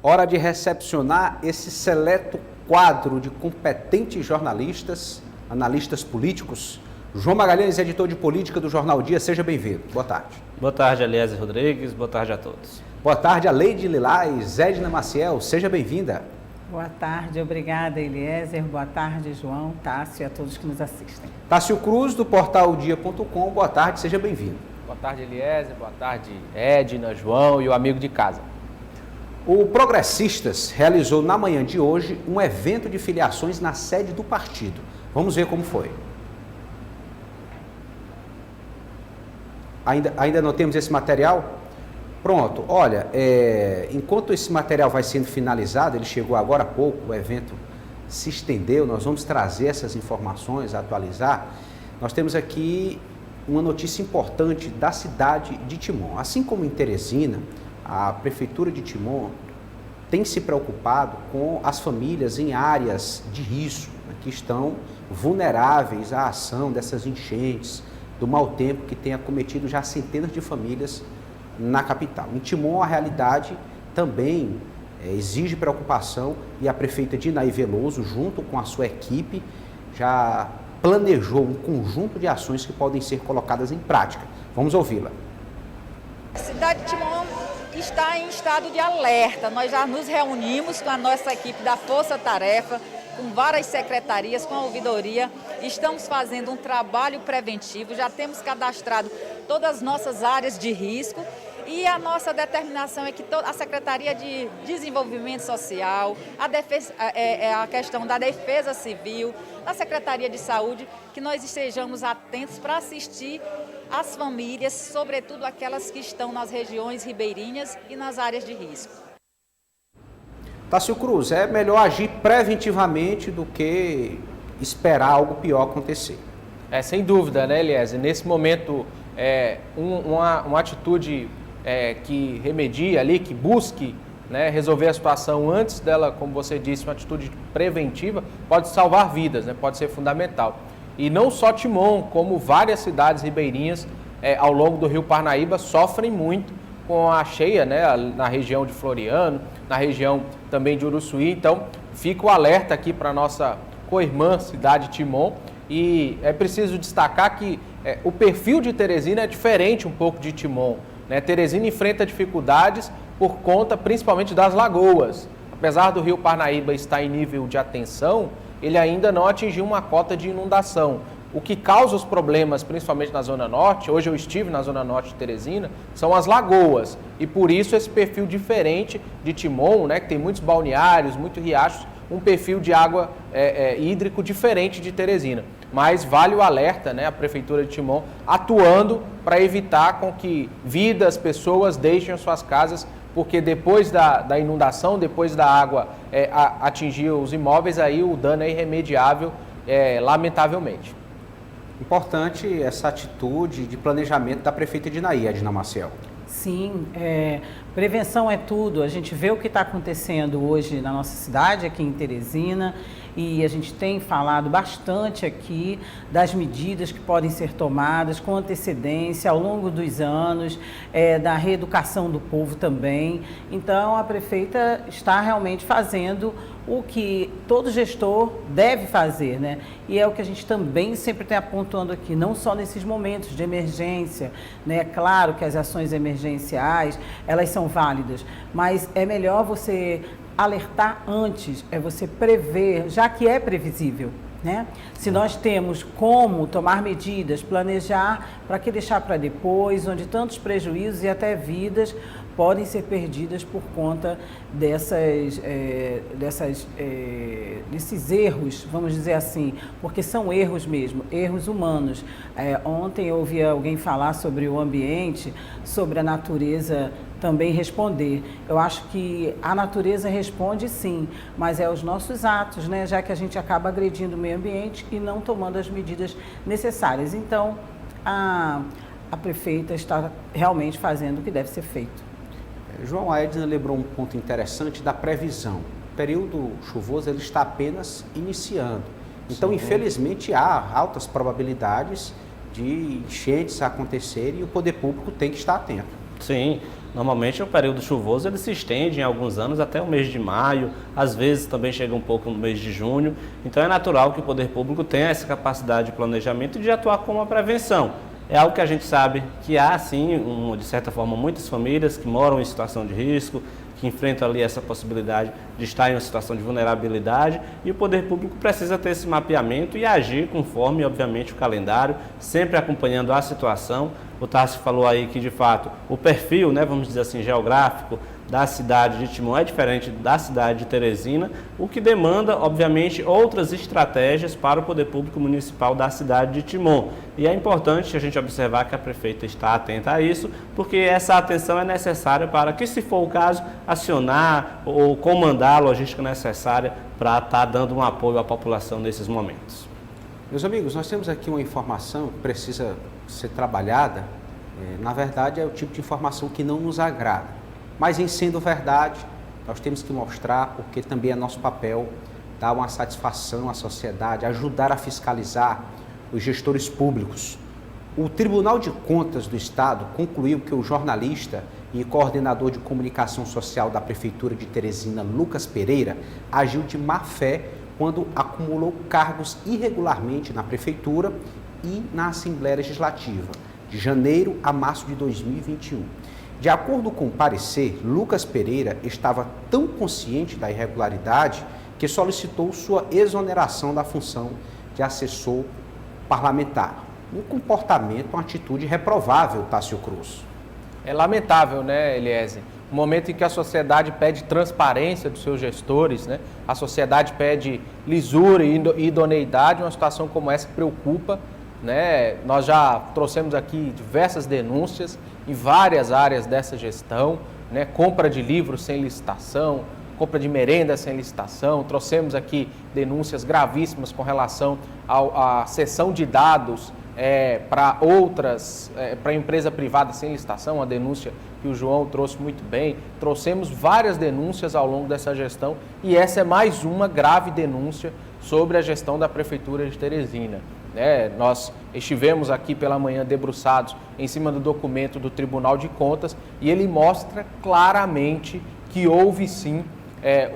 Hora de recepcionar esse seleto quadro de competentes jornalistas, analistas políticos. João Magalhães, editor de política do Jornal Dia, seja bem-vindo. Boa tarde. Boa tarde, Eliezer Rodrigues. Boa tarde a todos. Boa tarde, a Leide Lilás, Edna Maciel, seja bem-vinda. Boa tarde, obrigada, Eliezer. Boa tarde, João, Tássio e a todos que nos assistem. Tássio Cruz, do portal dia.com, boa tarde, seja bem-vindo. Boa tarde, Eliezer. Boa tarde, Edna, João e o amigo de casa. O Progressistas realizou na manhã de hoje um evento de filiações na sede do partido. Vamos ver como foi. Ainda não temos esse material? Pronto, olha, enquanto esse material vai sendo finalizado, ele chegou agora há pouco, o evento se estendeu, nós vamos trazer essas informações, atualizar. Nós temos aqui uma notícia importante da cidade de Timon. Assim como em Teresina, a Prefeitura de Timon tem se preocupado com as famílias em áreas de risco, né, que estão vulneráveis à ação dessas enchentes, do mau tempo que tem acometido já centenas de famílias na capital. Em Timon, a realidade também exige preocupação e a prefeita Dinaí Veloso, junto com a sua equipe, já planejou um conjunto de ações que podem ser colocadas em prática. Vamos ouvi-la. A cidade de Timon está em estado de alerta. Nós já nos reunimos com a nossa equipe da Força Tarefa, com várias secretarias, com a ouvidoria. Estamos fazendo um trabalho preventivo, já temos cadastrado todas as nossas áreas de risco e a nossa determinação é que a Secretaria de Desenvolvimento Social, a questão da Defesa Civil, a Secretaria de Saúde, que nós estejamos atentos para assistir as famílias, sobretudo aquelas que estão nas regiões ribeirinhas e nas áreas de risco. Tássio Cruz, é melhor agir preventivamente do que esperar algo pior acontecer. Sem dúvida, né, Eliezer? Nesse momento, uma atitude que remedie ali, que busque, né, resolver a situação antes dela, como você disse, uma atitude preventiva, pode salvar vidas, né, pode ser fundamental. E não só Timon, como várias cidades ribeirinhas ao longo do Rio Parnaíba sofrem muito com a cheia, né, na região de Floriano, na região também de Uruçuí. Então, fica o alerta aqui para a nossa co-irmã cidade de Timon. E é preciso destacar que o perfil de Teresina é diferente um pouco de Timon, né? Teresina enfrenta dificuldades por conta principalmente das lagoas. Apesar do Rio Parnaíba estar em nível de atenção, ele ainda não atingiu uma cota de inundação. O que causa os problemas, principalmente na Zona Norte, hoje eu estive na Zona Norte de Teresina, são as lagoas. E por isso esse perfil diferente de Timon, né, que tem muitos balneários, muitos riachos, um perfil de água hídrico diferente de Teresina. Mas vale o alerta, né, a Prefeitura de Timon atuando para evitar com que vidas, pessoas deixem as suas casas, porque depois da inundação, depois da água atingir os imóveis, aí o dano é irremediável, lamentavelmente. Importante essa atitude de planejamento da prefeita Dinaí, Edna Maciel. Sim, prevenção é tudo. A gente vê o que está acontecendo hoje na nossa cidade, aqui em Teresina, e a gente tem falado bastante aqui das medidas que podem ser tomadas com antecedência ao longo dos anos, da reeducação do povo também. Então, a prefeita está realmente fazendo o que todo gestor deve fazer, né? E é o que a gente também sempre tem apontando aqui, não só nesses momentos de emergência, né? Claro que as ações emergenciais, elas são válidas, mas é melhor você alertar antes, é você prever, já que é previsível, né? Se nós temos como tomar medidas, planejar, para que deixar para depois, onde tantos prejuízos e até vidas podem ser perdidas por conta desses erros, vamos dizer assim, porque são erros mesmo, erros humanos. Ontem eu ouvi alguém falar sobre o ambiente, sobre a natureza também responder. Eu acho que a natureza responde sim, mas é os nossos atos, né? Já que a gente acaba agredindo o meio ambiente e não tomando as medidas necessárias. Então, a prefeita está realmente fazendo o que deve ser feito. João, a Edna lembrou um ponto interessante da previsão. O período chuvoso ele está apenas iniciando. Então, infelizmente, há altas probabilidades de enchentes acontecerem e o poder público tem que estar atento. Sim, normalmente o período chuvoso ele se estende em alguns anos até o mês de maio, às vezes também chega um pouco no mês de junho, então é natural que o poder público tenha essa capacidade de planejamento e de atuar como uma prevenção. É algo que a gente sabe que há, sim, de certa forma, muitas famílias que moram em situação de risco, que enfrentam ali essa possibilidade de estar em uma situação de vulnerabilidade, e o poder público precisa ter esse mapeamento e agir conforme, obviamente, o calendário, sempre acompanhando a situação. O Tássio falou aí que, de fato, o perfil, né, vamos dizer assim, geográfico da cidade de Timon é diferente da cidade de Teresina, o que demanda, obviamente, outras estratégias para o poder público municipal da cidade de Timon. E é importante a gente observar que a prefeita está atenta a isso, porque essa atenção é necessária para que, se for o caso, acionar ou comandar a logística necessária para estar dando um apoio à população nesses momentos. Meus amigos, nós temos aqui uma informação que precisa ser trabalhada. Na verdade, é o tipo de informação que não nos agrada. Mas, em sendo verdade, nós temos que mostrar, porque também é nosso papel dar uma satisfação à sociedade, ajudar a fiscalizar os gestores públicos. O Tribunal de Contas do Estado concluiu que o jornalista e coordenador de comunicação social da Prefeitura de Teresina, Lucas Pereira, agiu de má fé quando acumulou cargos irregularmente na Prefeitura e na Assembleia Legislativa, de janeiro a março de 2021. De acordo com o parecer, Lucas Pereira estava tão consciente da irregularidade que solicitou sua exoneração da função de assessor parlamentar. Um comportamento, uma atitude reprovável, Tássio Cruz. É lamentável, né, Eliezer? No momento em que a sociedade pede transparência dos seus gestores, né? A sociedade pede lisura e idoneidade, uma situação como essa preocupa, né? Nós já trouxemos aqui diversas denúncias em várias áreas dessa gestão, né? Compra de livros sem licitação, compra de merenda sem licitação, trouxemos aqui denúncias gravíssimas com relação à cessão de dados para para empresa privada sem licitação, a denúncia que o João trouxe muito bem. Trouxemos várias denúncias ao longo dessa gestão e essa é mais uma grave denúncia sobre a gestão da Prefeitura de Teresina. Nós estivemos aqui pela manhã debruçados em cima do documento do Tribunal de Contas e ele mostra claramente que houve sim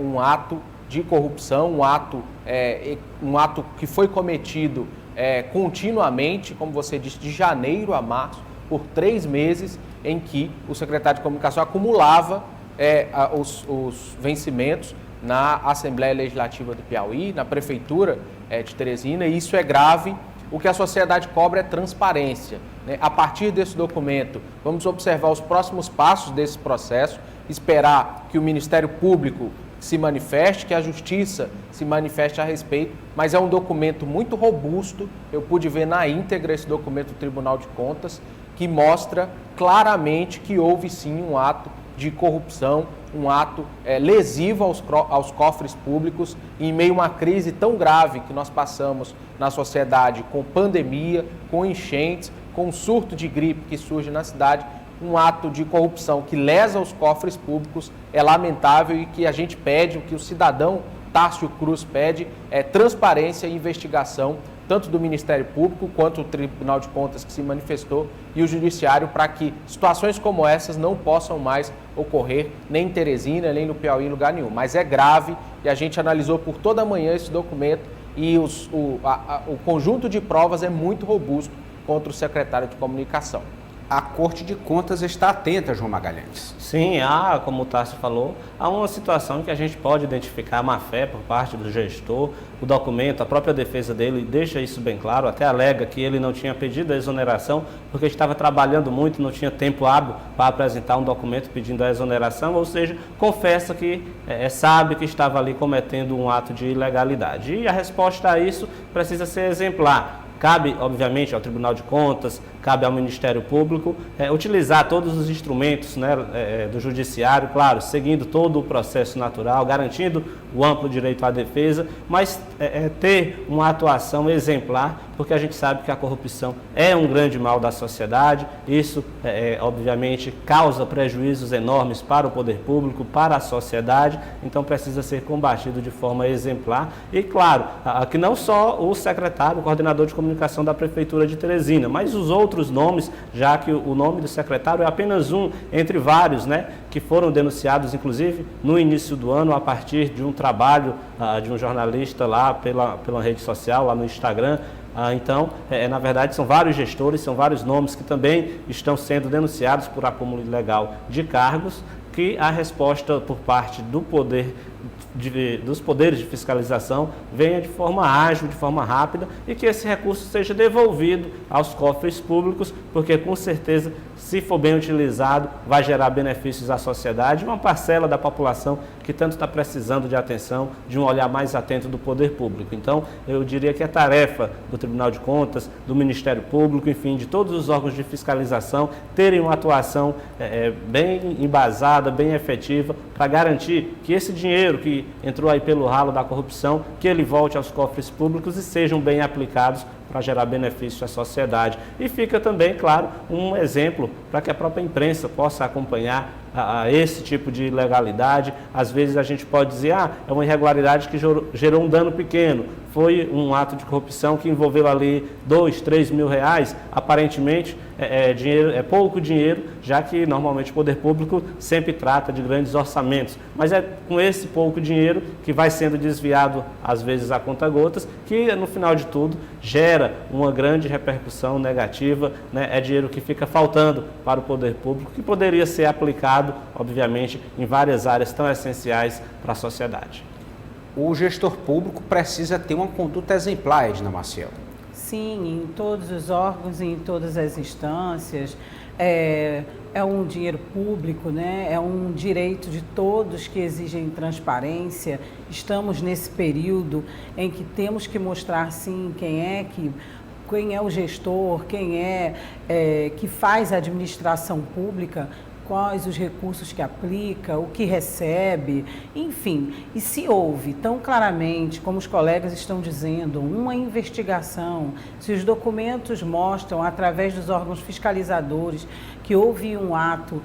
um ato de corrupção, um ato que foi cometido continuamente, como você disse, de janeiro a março, por 3 meses, em que o secretário de Comunicação acumulava os vencimentos na Assembleia Legislativa do Piauí, na Prefeitura de Teresina, e isso é grave. O que a sociedade cobra é transparência, né? A partir desse documento, vamos observar os próximos passos desse processo, esperar que o Ministério Público se manifeste, que a Justiça se manifeste a respeito, mas é um documento muito robusto. Eu pude ver na íntegra esse documento do Tribunal de Contas, que mostra claramente que houve sim um ato de corrupção, um ato lesivo aos cofres públicos, em meio a uma crise tão grave que nós passamos na sociedade, com pandemia, com enchentes, com um surto de gripe que surge na cidade. Um ato de corrupção que lesa os cofres públicos é lamentável e que a gente pede, o que o cidadão Tássio Cruz pede, é transparência e investigação, tanto do Ministério Público quanto do Tribunal de Contas que se manifestou e o Judiciário, para que situações como essas não possam mais ocorrer nem em Teresina, nem no Piauí, em lugar nenhum. Mas é grave e a gente analisou por toda a manhã esse documento e o conjunto de provas é muito robusto contra o secretário de Comunicação. A Corte de Contas está atenta, João Magalhães. Sim, como o Tássio falou, há uma situação que a gente pode identificar má-fé por parte do gestor. O documento, a própria defesa dele deixa isso bem claro, até alega que ele não tinha pedido a exoneração porque estava trabalhando muito, não tinha tempo hábil para apresentar um documento pedindo a exoneração, ou seja, confessa que sabe que estava ali cometendo um ato de ilegalidade. E a resposta a isso precisa ser exemplar. Cabe, obviamente, ao Tribunal de Contas, cabe ao Ministério Público utilizar todos os instrumentos, né, do Judiciário, claro, seguindo todo o processo natural, garantindo o amplo direito à defesa, mas ter uma atuação exemplar porque a gente sabe que a corrupção é um grande mal da sociedade. Isso, obviamente, causa prejuízos enormes para o poder público, para a sociedade, então precisa ser combatido de forma exemplar. E, claro, que não só o secretário, o coordenador de comunicação da Prefeitura de Teresina, mas os outros nomes, já que o nome do secretário é apenas um entre vários, né, que foram denunciados, inclusive, no início do ano, a partir de um trabalho de um jornalista lá pela rede social, lá no Instagram. Então, na verdade, são vários gestores, são vários nomes que também estão sendo denunciados por acúmulo ilegal de cargos, que a resposta por parte do dos poderes de fiscalização venha de forma ágil, de forma rápida, e que esse recurso seja devolvido aos cofres públicos, porque com certeza, se for bem utilizado, vai gerar benefícios à sociedade, uma parcela da população que tanto está precisando de atenção, de um olhar mais atento do poder público. Então, eu diria que é tarefa do Tribunal de Contas, do Ministério Público, enfim, de todos os órgãos de fiscalização, terem uma atuação bem embasada, bem efetiva, para garantir que esse dinheiro que entrou aí pelo ralo da corrupção, que ele volte aos cofres públicos e sejam bem aplicados para gerar benefício à sociedade. E fica também, claro, um exemplo para que a própria imprensa possa acompanhar esse tipo de ilegalidade. Às vezes a gente pode dizer, é uma irregularidade que gerou um dano pequeno, foi um ato de corrupção que envolveu ali 2, 3 mil reais, aparentemente é pouco dinheiro, já que normalmente o poder público sempre trata de grandes orçamentos, mas é com esse pouco dinheiro que vai sendo desviado, às vezes a conta-gotas, que no final de tudo gera uma grande repercussão negativa, né? É dinheiro que fica faltando para o poder público, que poderia ser aplicado, obviamente, em várias áreas tão essenciais para a sociedade. O gestor público precisa ter uma conduta exemplar, Edna Maciel. Sim, em todos os órgãos e em todas as instâncias. É um dinheiro público, né? É um direito de todos que exigem transparência. Estamos nesse período em que temos que mostrar, sim, quem é o gestor, quem que faz a administração pública, quais os recursos que aplica, o que recebe, enfim. E se houve tão claramente, como os colegas estão dizendo, uma investigação, se os documentos mostram, através dos órgãos fiscalizadores, que houve um ato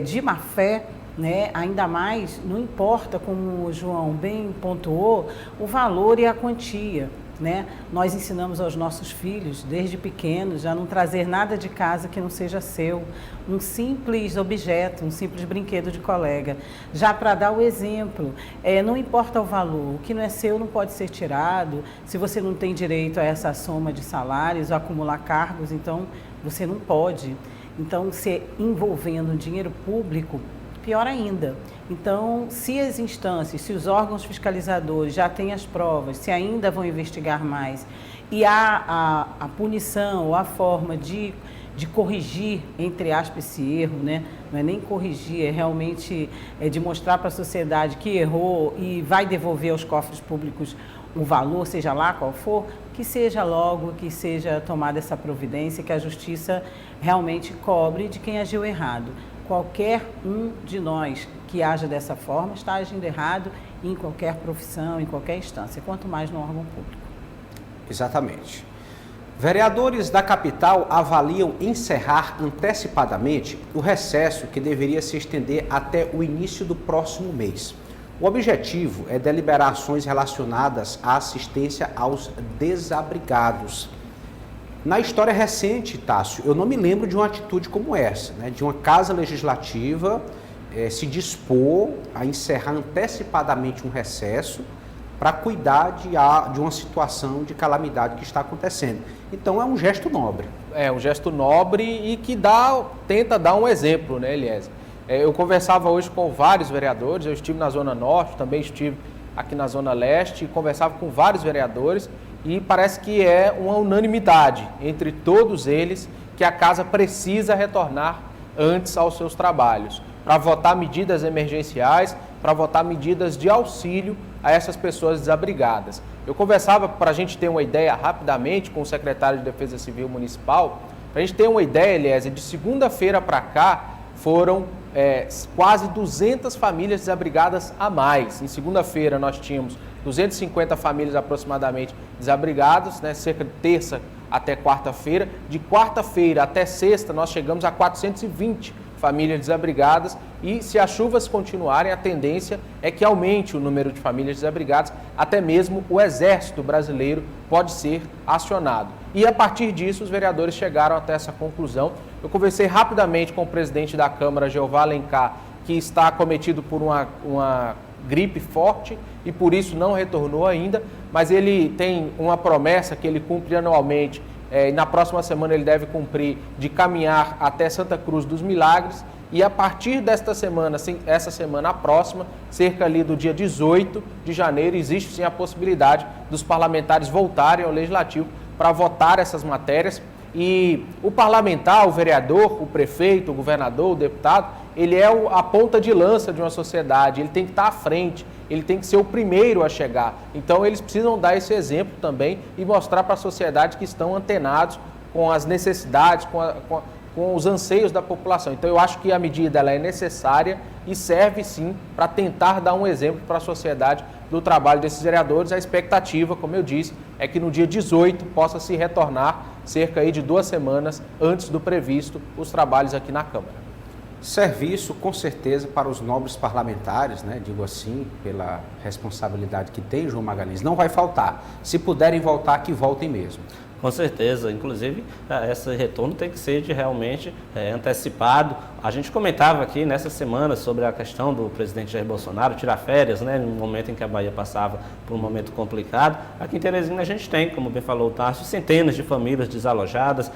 de má-fé, né? Ainda mais, não importa, como o João bem pontuou, o valor e a quantia. Né? Nós ensinamos aos nossos filhos, desde pequenos, a não trazer nada de casa que não seja seu, um simples objeto, um simples brinquedo de colega. Já para dar o exemplo, não importa o valor, o que não é seu não pode ser tirado. Se você não tem direito a essa soma de salários, a acumular cargos, então você não pode. Então, se envolvendo dinheiro público, pior ainda. Então, se as instâncias, se os órgãos fiscalizadores já têm as provas, se ainda vão investigar mais, e há a punição ou a forma de corrigir, entre aspas, esse erro, né? Não é nem corrigir, é realmente de mostrar para a sociedade que errou e vai devolver aos cofres públicos o valor, seja lá qual for, que seja logo, que seja tomada essa providência, que a justiça realmente cobre de quem agiu errado. Qualquer um de nós que haja dessa forma está agindo errado em qualquer profissão, em qualquer instância, quanto mais no órgão público. Exatamente. Vereadores da capital avaliam encerrar antecipadamente o recesso que deveria se estender até o início do próximo mês. O objetivo é deliberar ações relacionadas à assistência aos desabrigados. Na história recente, Tássio, eu não me lembro de uma atitude como essa, né? De uma casa legislativa se dispor a encerrar antecipadamente um recesso para cuidar de uma situação de calamidade que está acontecendo. Então é um gesto nobre. É um gesto nobre e que tenta dar um exemplo, né, Eliezer? Eu conversava hoje com vários vereadores, eu estive na Zona Norte, também estive aqui na Zona Leste, conversava com vários vereadores e parece que é uma unanimidade entre todos eles que a casa precisa retornar antes aos seus trabalhos, para votar medidas emergenciais, para votar medidas de auxílio a essas pessoas desabrigadas. Eu conversava, para a gente ter uma ideia rapidamente, com o secretário de Defesa Civil Municipal, para a gente ter uma ideia, Eliezer, de segunda-feira para cá foram quase 200 famílias desabrigadas a mais. Em segunda-feira nós tínhamos 250 famílias aproximadamente desabrigadas, né, cerca de terça até quarta-feira. De quarta-feira até sexta, nós chegamos a 420 famílias desabrigadas e, se as chuvas continuarem, a tendência é que aumente o número de famílias desabrigadas, até mesmo o Exército Brasileiro pode ser acionado. E, a partir disso, os vereadores chegaram até essa conclusão. Eu conversei rapidamente com o presidente da Câmara, Jeová Alencar, que está acometido por uma gripe forte e por isso não retornou ainda, mas ele tem uma promessa que ele cumpre anualmente, e na próxima semana ele deve cumprir, de caminhar até Santa Cruz dos Milagres, e a partir desta semana, essa semana próxima, cerca ali do dia 18 de janeiro, existe sim a possibilidade dos parlamentares voltarem ao Legislativo para votar essas matérias. E o parlamentar, o vereador, o prefeito, o governador, o deputado, ele é a ponta de lança de uma sociedade, ele tem que estar à frente, ele tem que ser o primeiro a chegar. Então eles precisam dar esse exemplo também e mostrar para a sociedade que estão antenados com as necessidades, com os anseios da população. Então eu acho que a medida ela é necessária e serve sim para tentar dar um exemplo para a sociedade do trabalho desses vereadores. A expectativa, como eu disse, é que no dia 18 possa se retornar, cerca aí de 2 semanas antes do previsto, os trabalhos aqui na Câmara. Serviço, com certeza, para os nobres parlamentares, né? Digo assim, pela responsabilidade que tem, João Magalhães, não vai faltar. Se puderem voltar, que voltem mesmo. Com certeza, inclusive esse retorno tem que ser realmente antecipado. A gente comentava aqui nessa semana sobre a questão do presidente Jair Bolsonaro tirar férias, né, no momento em que a Bahia passava por um momento complicado. Aqui em Teresina a gente tem, como bem falou o Tássio, centenas de famílias desalojadas,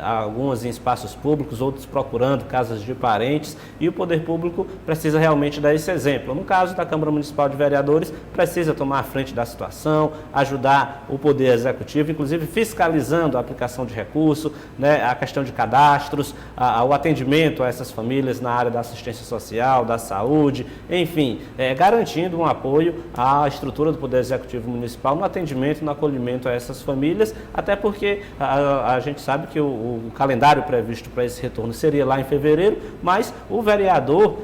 algumas em espaços públicos, outros procurando casas de parentes, e o poder público precisa realmente dar esse exemplo. No caso da Câmara Municipal de Vereadores, precisa tomar a frente da situação, ajudar o Poder Executivo, inclusive fiscalizando a aplicação de recursos, né, a questão de cadastros, o atendimento a essas famílias na área da assistência social, da saúde, enfim, garantindo um apoio à estrutura do Poder Executivo Municipal no atendimento e no acolhimento a essas famílias, até porque a gente sabe que o calendário previsto para esse retorno seria lá em fevereiro, mas o vereador,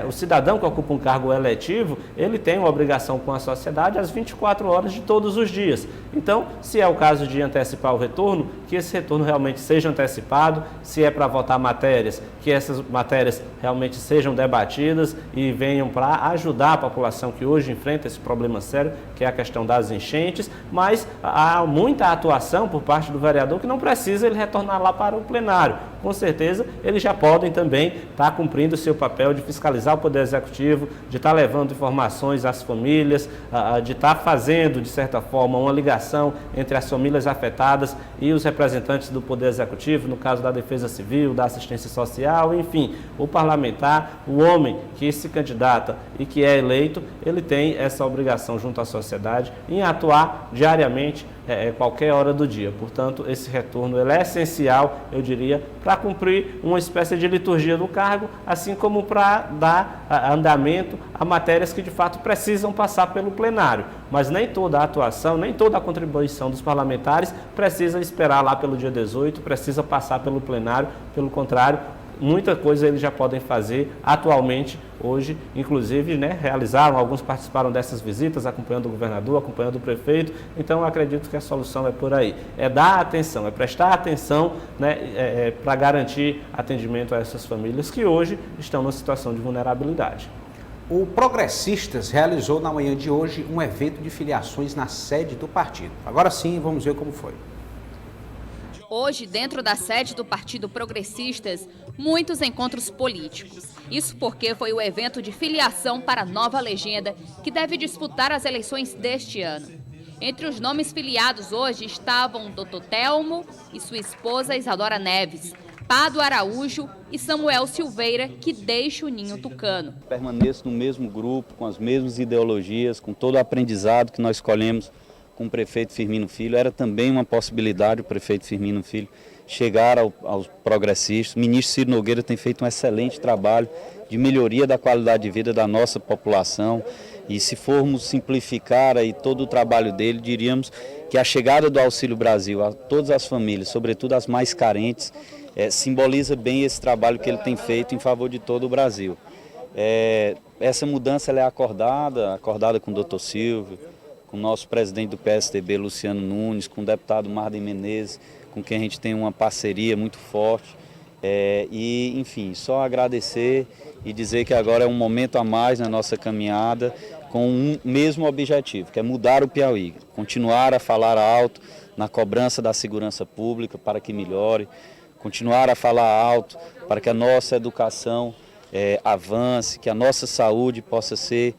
o cidadão que ocupa um cargo eletivo, ele tem uma obrigação com a sociedade às 24 horas de todos os dias. Então, se é o caso de antecipar o retorno, que esse retorno realmente seja antecipado, se é para votar matérias, que essas matérias realmente sejam debatidas e venham para ajudar a população que hoje enfrenta esse problema sério, que é a questão das enchentes, mas há muita atuação por parte do vereador que não precisa ele retornar lá para o plenário. Com certeza, eles já podem também estar cumprindo o seu papel de fiscalizar o Poder Executivo, de estar levando informações às famílias, de estar fazendo, de certa forma, uma ligação entre as famílias afetadas e os representantes do Poder Executivo, no caso da Defesa Civil, da Assistência Social, enfim, o parlamentar, o homem que se candidata e que é eleito, ele tem essa obrigação junto à sociedade em atuar diariamente, qualquer hora do dia. Portanto, esse retorno ele é essencial, eu diria, para cumprir uma espécie de liturgia do cargo, assim como para dar andamento a matérias que de fato precisam passar pelo plenário. Mas nem toda a atuação, nem toda a contribuição dos parlamentares precisa esperar lá pelo dia 18, precisa passar pelo plenário, pelo contrário, muita coisa eles já podem fazer atualmente, hoje, inclusive, né, alguns participaram dessas visitas, acompanhando o governador, acompanhando o prefeito, então eu acredito que a solução é por aí, é dar atenção, é prestar atenção, né, para garantir atendimento a essas famílias que hoje estão numa situação de vulnerabilidade. O Progressistas realizou na manhã de hoje um evento de filiações na sede do partido. Agora sim, vamos ver como foi. Hoje, dentro da sede do Partido Progressistas, muitos encontros políticos. Isso porque foi o evento de filiação para a nova legenda que deve disputar as eleições deste ano. Entre os nomes filiados hoje estavam o Dr. Telmo e sua esposa Isadora Neves, Pado Araújo e Samuel Silveira, que deixa o ninho tucano. Permaneço no mesmo grupo, com as mesmas ideologias, com todo o aprendizado que nós escolhemos com o prefeito Firmino Filho. Era também uma possibilidade o prefeito Firmino Filho chegar aos progressistas. O ministro Ciro Nogueira tem feito um excelente trabalho de melhoria da qualidade de vida da nossa população. E se formos simplificar aí todo o trabalho dele, diríamos que a chegada do Auxílio Brasil a todas as famílias, sobretudo as mais carentes, simboliza bem esse trabalho que ele tem feito em favor de todo o Brasil. Essa mudança ela é acordada com o Dr. Silvio, com o nosso presidente do PSDB, Luciano Nunes, com o deputado Marden Menezes, com quem a gente tem uma parceria muito forte. E, enfim, só agradecer e dizer que agora é um momento a mais na nossa caminhada com um mesmo objetivo, que é mudar o Piauí, continuar a falar alto na cobrança da segurança pública para que melhore, continuar a falar alto para que a nossa educação avance, que a nossa saúde possa ser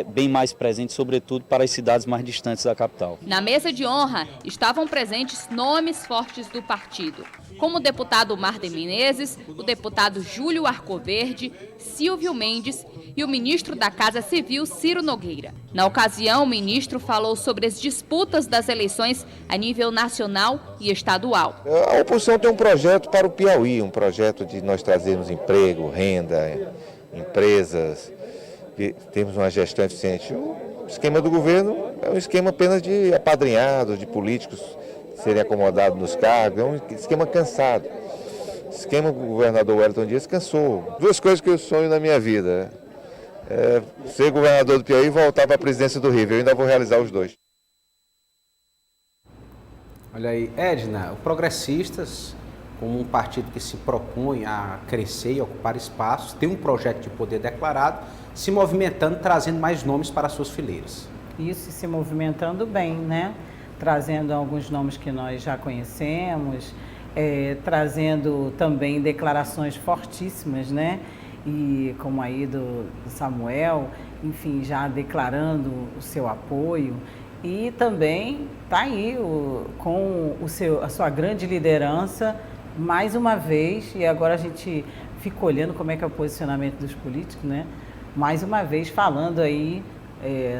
bem mais presente, sobretudo para as cidades mais distantes da capital. Na mesa de honra estavam presentes nomes fortes do partido, como o deputado Marden Menezes, o deputado Júlio Arcoverde, Silvio Mendes e o ministro da Casa Civil, Ciro Nogueira. Na ocasião, o ministro falou sobre as disputas das eleições a nível nacional e estadual. A oposição tem um projeto para o Piauí, um projeto de nós trazermos emprego, renda, empresas, temos uma gestão eficiente. O esquema do governo é um esquema apenas de apadrinhados, de políticos serem acomodados nos cargos, é um esquema cansado. O esquema do governador Wellington Dias cansou. Duas coisas que eu sonho na minha vida: ser governador do Piauí e voltar para a presidência do Rio. Eu ainda vou realizar os dois. Olha aí, Edna, o Progressistas, como um partido que se propõe a crescer e ocupar espaços, tem um projeto de poder declarado, se movimentando, trazendo mais nomes para as suas fileiras. Isso, se movimentando bem, né? Trazendo alguns nomes que nós já conhecemos, trazendo também declarações fortíssimas, né? E como aí do Samuel, enfim, já declarando o seu apoio. E também está aí com a sua grande liderança, mais uma vez, e agora a gente fica olhando como é que é o posicionamento dos políticos, né? Mais uma vez falando aí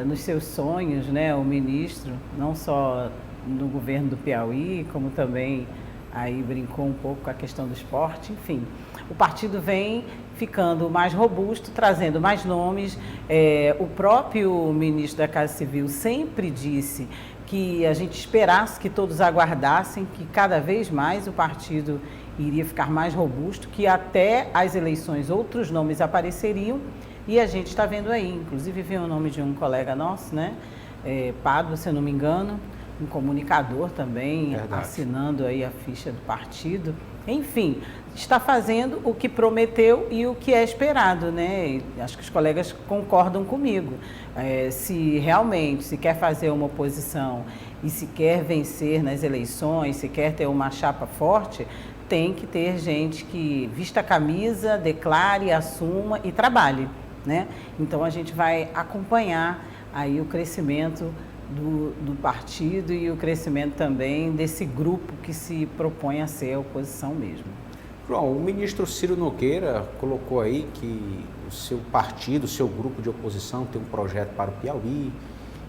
nos seus sonhos, né? O ministro, não só no governo do Piauí, como também aí brincou um pouco com a questão do esporte, enfim. O partido vem ficando mais robusto, trazendo mais nomes. O próprio ministro da Casa Civil sempre disse que a gente esperasse, que todos aguardassem, que cada vez mais o partido iria ficar mais robusto, que até as eleições outros nomes apareceriam, e a gente está vendo aí, inclusive veio o nome de um colega nosso, né? Pádua, se eu não me engano, um comunicador também, verdade, assinando aí a ficha do partido. Enfim, está fazendo o que prometeu e o que é esperado, né? E acho que os colegas concordam comigo. Se realmente se quer fazer uma oposição e se quer vencer nas eleições, se quer ter uma chapa forte, tem que ter gente que vista a camisa, declare, assuma e trabalhe, né? Então a gente vai acompanhar aí o crescimento do partido e o crescimento também desse grupo que se propõe a ser a oposição mesmo. João, o ministro Ciro Nogueira colocou aí que o seu partido, o seu grupo de oposição tem um projeto para o Piauí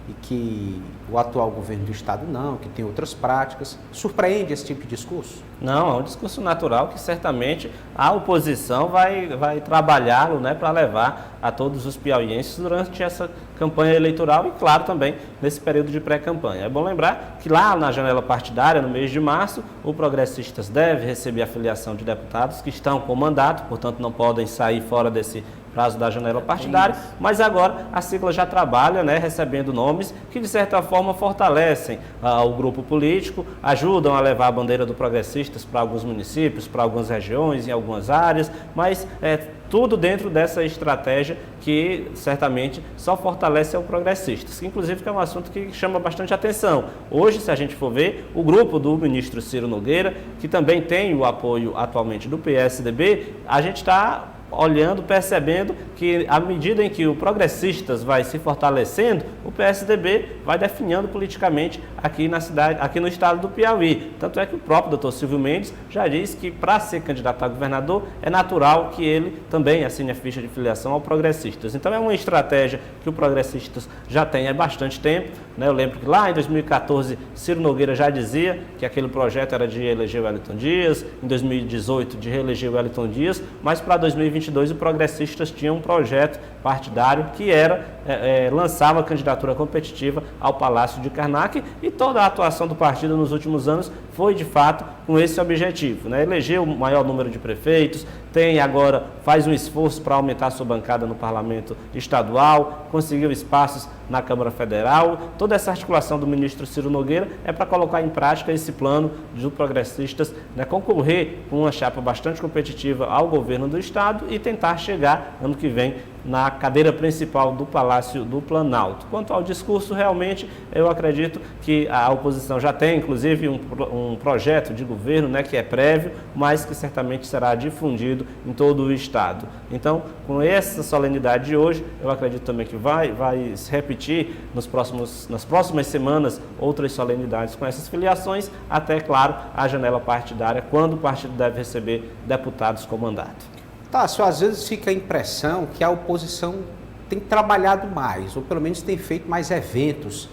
e que o atual governo do estado não, que tem outras práticas. Surpreende esse tipo de discurso? Não, é um discurso natural que certamente a oposição vai trabalhá-lo, né, para levar a todos os piauienses durante essa campanha eleitoral e, claro, também nesse período de pré-campanha. É bom lembrar que lá na janela partidária, no mês de março, o Progressistas deve receber a filiação de deputados que estão com mandato, portanto não podem sair fora desse prazo da janela partidária, mas agora a sigla já trabalha, né, recebendo nomes que de certa forma fortalecem o grupo político, ajudam a levar a bandeira do Progressistas para alguns municípios, para algumas regiões, em algumas áreas, mas tudo dentro dessa estratégia que certamente só fortalece o Progressistas, que inclusive é um assunto que chama bastante atenção. Hoje, se a gente for ver, o grupo do ministro Ciro Nogueira, que também tem o apoio atualmente do PSDB, a gente está olhando, percebendo que à medida em que o Progressistas vai se fortalecendo, o PSDB vai definhando politicamente aqui na cidade, aqui no estado do Piauí. Tanto é que o próprio doutor Silvio Mendes já disse que para ser candidato a governador é natural que ele também assine a ficha de filiação ao Progressistas. Então é uma estratégia que o Progressistas já tem há bastante tempo, né? Eu lembro que lá em 2014 Ciro Nogueira já dizia que aquele projeto era de eleger o Wellington Dias, em 2018 de reeleger o Wellington Dias, mas para 2022 o Progressistas tinha um projeto partidário, que lançava a candidatura competitiva ao Palácio de Karnak, e toda a atuação do partido nos últimos anos foi, de fato, com esse objetivo, né? Eleger o maior número de prefeitos, faz um esforço para aumentar a sua bancada no Parlamento Estadual, conseguiu espaços na Câmara Federal. Toda essa articulação do ministro Ciro Nogueira é para colocar em prática esse plano dos progressistas, né, concorrer com uma chapa bastante competitiva ao governo do Estado e tentar chegar, ano que vem, na cadeira principal do Palácio do Planalto. Quanto ao discurso, realmente, eu acredito que a oposição já tem, inclusive, um projeto de governo, né, que é prévio, mas que certamente será difundido em todo o Estado. Então, com essa solenidade de hoje, eu acredito também que vai se repetir nas próximas semanas outras solenidades com essas filiações, até, claro, a janela partidária, quando o partido deve receber deputados com mandato. Tássio, às vezes fica a impressão que a oposição tem trabalhado mais, ou pelo menos tem feito mais eventos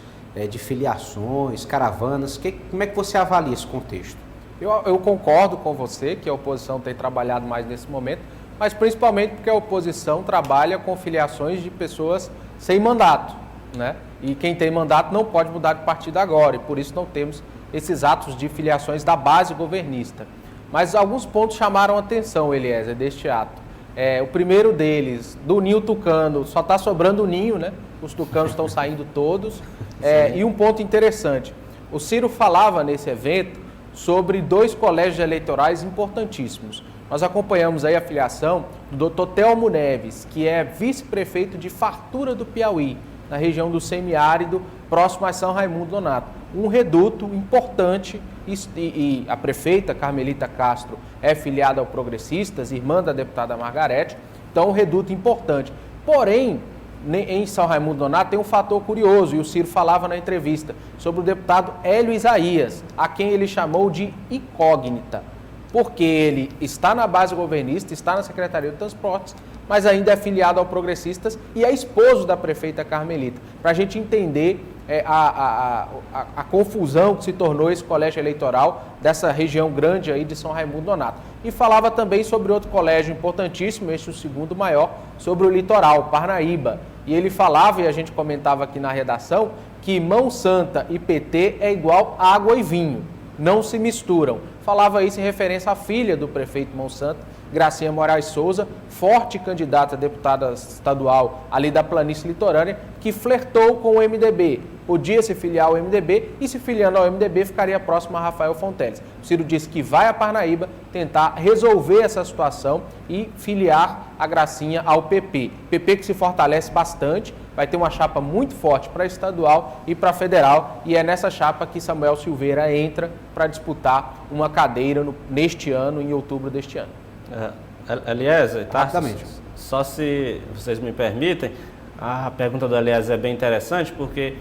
de filiações, caravanas. Como é que você avalia esse contexto? Eu concordo com você que a oposição tem trabalhado mais nesse momento, mas principalmente porque a oposição trabalha com filiações de pessoas sem mandato, né? E quem tem mandato não pode mudar de partido agora, e por isso não temos esses atos de filiações da base governista. Mas alguns pontos chamaram a atenção, Eliezer, deste ato. O primeiro deles, do ninho tucano, só está sobrando o ninho, né? Os tucanos estão saindo todos. E um ponto interessante, o Ciro falava nesse evento sobre 2 colégios eleitorais importantíssimos. Nós acompanhamos aí a filiação do Dr. Telmo Neves, que é vice-prefeito de Fartura do Piauí, na região do semiárido, próximo a São Raimundo Nonato. Um reduto importante, e a prefeita Carmelita Castro é filiada ao Progressistas, irmã da deputada Margarete, então um reduto importante. Porém, em São Raimundo Nonato tem um fator curioso, e o Ciro falava na entrevista, sobre o deputado Hélio Isaías, a quem ele chamou de incógnita, porque ele está na base governista, está na Secretaria de Transportes, mas ainda é filiado ao Progressistas e é esposo da prefeita Carmelita, para a gente entender a confusão que se tornou esse colégio eleitoral dessa região grande aí de São Raimundo Nonato. E falava também sobre outro colégio importantíssimo, este o segundo maior, sobre o litoral, Parnaíba. E ele falava, e a gente comentava aqui na redação, que Mão Santa e PT é igual água e vinho, não se misturam. Falava isso em referência à filha do prefeito Mão Santa, Gracinha Moraes Souza, forte candidata a deputada estadual ali da planície litorânea, que flertou com o MDB. Podia se filiar ao MDB e, se filiando ao MDB, ficaria próximo a Rafael Fonteles. O Ciro disse que vai a Parnaíba tentar resolver essa situação e filiar a Gracinha ao PP. PP que se fortalece bastante, vai ter uma chapa muito forte para estadual e para federal, e é nessa chapa que Samuel Silveira entra para disputar uma cadeira neste ano, em outubro deste ano. Eliezer, tá? Rapidamente. Só se vocês me permitem, a pergunta do Eliezer é bem interessante, porque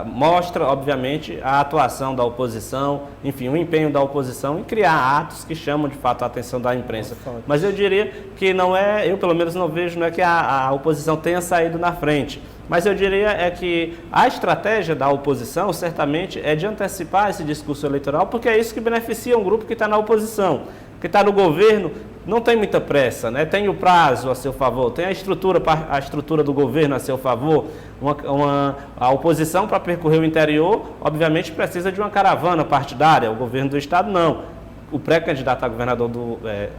mostra, obviamente, a atuação da oposição, enfim, o empenho da oposição em criar atos que chamam, de fato, a atenção da imprensa. Mas eu diria que não é, eu pelo menos não vejo, não é que a oposição tenha saído na frente. Mas eu diria que a estratégia da oposição, certamente, é de antecipar esse discurso eleitoral, porque é isso que beneficia um grupo que está na oposição. Que está no governo, não tem muita pressa, né? Tem o prazo a seu favor, tem a estrutura do governo a seu favor. A oposição, para percorrer o interior, obviamente precisa de uma caravana partidária, o governo do Estado não. O pré-candidato a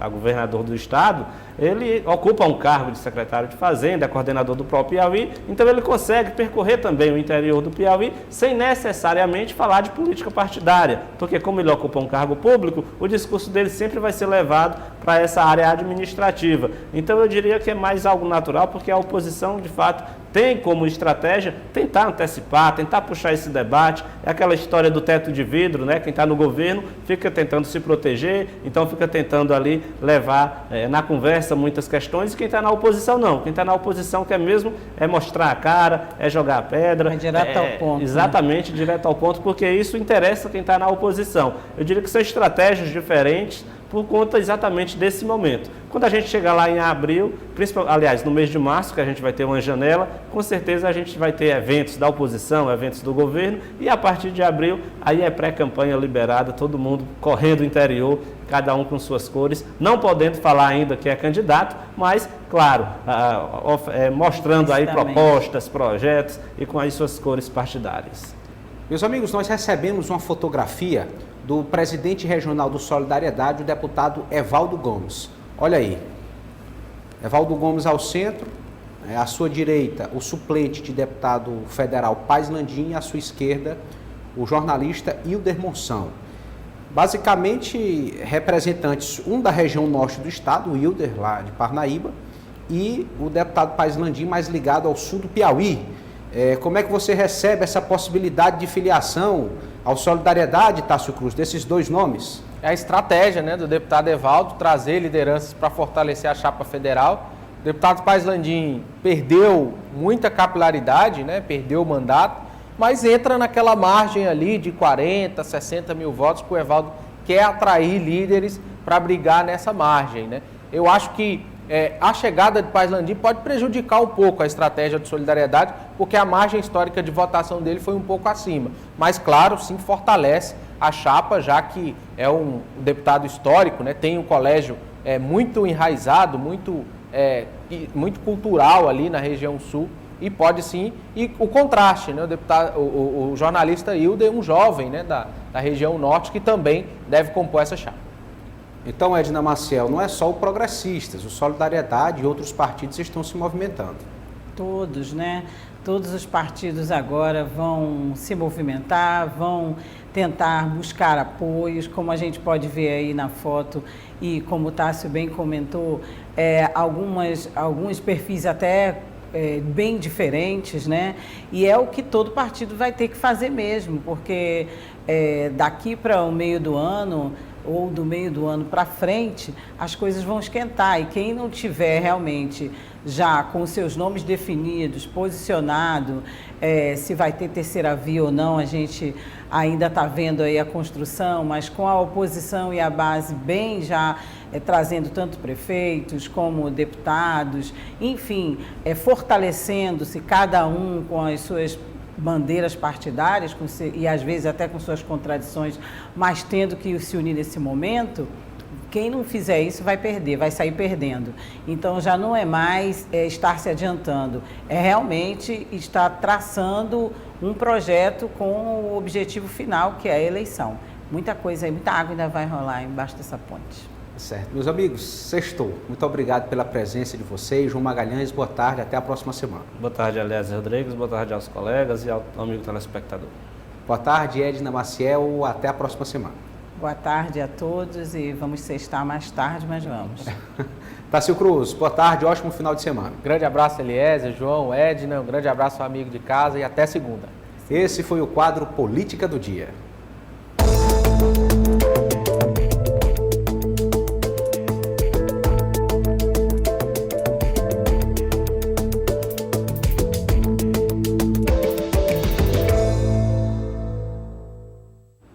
governador do Estado, ele ocupa um cargo de secretário de Fazenda, é coordenador do próprio Piauí, então ele consegue percorrer também o interior do Piauí sem necessariamente falar de política partidária, porque como ele ocupa um cargo público, o discurso dele sempre vai ser levado para essa área administrativa. Então eu diria que é mais algo natural, porque a oposição, de fato, tem como estratégia tentar antecipar, tentar puxar esse debate. É aquela história do teto de vidro, né? Quem está no governo fica tentando se proteger, então fica tentando ali levar na conversa muitas questões, e quem está na oposição não. Quem está na oposição quer mesmo mostrar a cara, jogar a pedra. É direto ao ponto. Exatamente, né? Direto ao ponto, porque isso interessa quem está na oposição. Eu diria que são estratégias diferentes, por conta exatamente desse momento. Quando a gente chegar lá em abril, aliás, no mês de março, que a gente vai ter uma janela, com certeza a gente vai ter eventos da oposição, eventos do governo, e a partir de abril, aí é pré-campanha liberada, todo mundo correndo o interior, cada um com suas cores, não podendo falar ainda que é candidato, mas, claro, mostrando aí propostas, projetos e com as suas cores partidárias. Meus amigos, nós recebemos uma fotografia do presidente regional do Solidariedade, o deputado Evaldo Gomes. Olha aí, Evaldo Gomes ao centro, à sua direita o suplente de deputado federal Paz Landim e à sua esquerda o jornalista Hilder Monção. Basicamente representantes, um da região norte do estado, o Hilder lá de Parnaíba, e o deputado Paz Landim mais ligado ao sul do Piauí. Como é que você recebe essa possibilidade de filiação ao Solidariedade, Tássio Cruz, desses dois nomes? É a estratégia, né, do deputado Evaldo trazer lideranças para fortalecer a chapa federal. O deputado Paz Landim perdeu muita capilaridade, né, perdeu o mandato, mas entra naquela margem ali de 40, 60 mil votos que o Evaldo quer atrair líderes para brigar nessa margem, né? Eu acho que a chegada de Paz Landim pode prejudicar um pouco a estratégia de Solidariedade, porque a margem histórica de votação dele foi um pouco acima. Mas, claro, sim, fortalece a chapa, já que é um deputado histórico, né? Tem um colégio muito enraizado, muito cultural ali na região sul, e pode sim, e o contraste, né? O jornalista Hilder, um jovem, né, da região norte, que também deve compor essa chapa. Então, Edna Maciel, não é só o Progressistas, o Solidariedade e outros partidos estão se movimentando. Todos, né? Todos os partidos agora vão se movimentar, vão tentar buscar apoios, como a gente pode ver aí na foto e como o Tássio bem comentou, alguns perfis até bem diferentes, né? E é o que todo partido vai ter que fazer mesmo, porque daqui para o meio do ano ou do meio do ano para frente, as coisas vão esquentar, e quem não tiver realmente já com os seus nomes definidos, posicionado, se vai ter terceira via ou não, a gente ainda está vendo aí a construção, mas com a oposição e a base bem já trazendo tanto prefeitos como deputados, enfim, fortalecendo-se cada um com as suas bandeiras partidárias e às vezes até com suas contradições, mas tendo que se unir nesse momento, quem não fizer isso vai perder, vai sair perdendo. Então já não é mais estar se adiantando, é realmente estar traçando um projeto com o objetivo final, que é a eleição. Muita coisa aí, muita água ainda vai rolar embaixo dessa ponte. Certo. Meus amigos, sextou. Muito obrigado pela presença de vocês. João Magalhães, boa tarde, até a próxima semana. Boa tarde, Aliás Rodrigues, boa tarde aos colegas e ao amigo telespectador. Boa tarde, Edna Maciel, até a próxima semana. Boa tarde a todos e vamos sextar mais tarde, mas vamos. Tássio Cruz, boa tarde, ótimo final de semana. Grande abraço, Eliezer, João, Edna, um grande abraço ao amigo de casa e até segunda. Esse foi o quadro Política do Dia.